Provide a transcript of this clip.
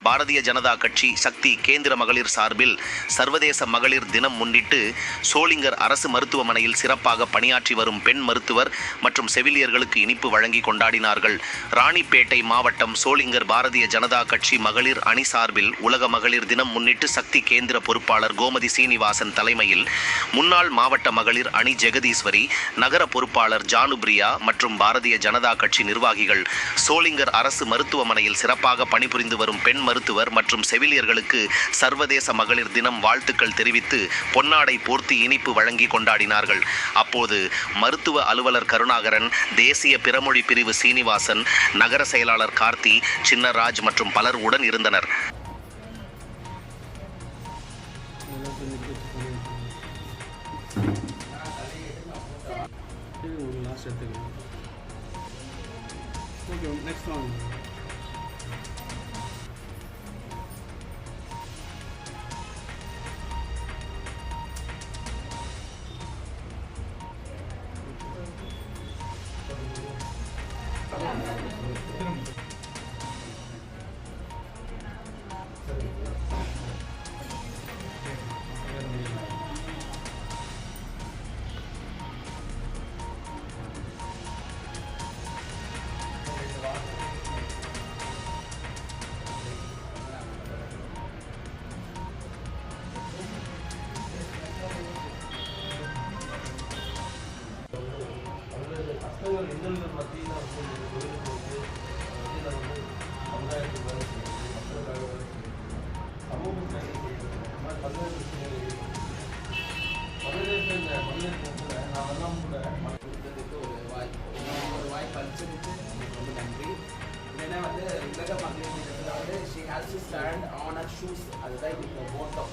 பாரதிய ஜனதா கட்சி சக்தி கேந்திர மகளிர் சார்பில் சர்வதேச மகளிர் தினம் முன்னிட்டு சோளிங்கர் அரசு மருத்துவமனையில் சிறப்பாக பணியாற்றி வரும் பெண் மருத்துவர் மற்றும் செவிலியர்களுக்கு இனிப்பு வழங்கி கொண்டாடினார்கள். ராணிப்பேட்டை மாவட்டம் சோளிங்கர் பாரதிய ஜனதா கட்சி மகளிர் அணி சார்பில் உலக மகளிர் தினம் முன்னிட்டு சக்தி கேந்திர பொறுப்பாளர் கோமதி சீனிவாசன் தலைமையில் முன்னாள் மாவட்ட மகளிர் அணி ஜெகதீஸ்வரி, நகர பொறுப்பாளர் ஜானுபிரியா மற்றும் பாரதிய ஜனதா கட்சி நிர்வாகிகள் சோளிங்கர் அரசு மருத்துவமனையில் சிறப்பாக பணிபுரிந்து வரும் பெண் மருத்துவர் மற்றும் செவிலியர்களுக்கு சர்வதேச மகளிர் தினம் வாழ்த்துக்கள் தெரிவித்து பொன்னாடை போர்த்தி இனிப்பு வழங்கி கொண்டாடினார்கள். அப்போது மருத்துவ அலுவலர் கருணாகரன், தேசிய பிறமொழி பிரிவு சீனிவாசன், நகர செயலாளர் கார்த்தி, சின்னராஜ் மற்றும் பலர் உடன் இருந்தனர். She has to stand on her shoes, otherwise with the both of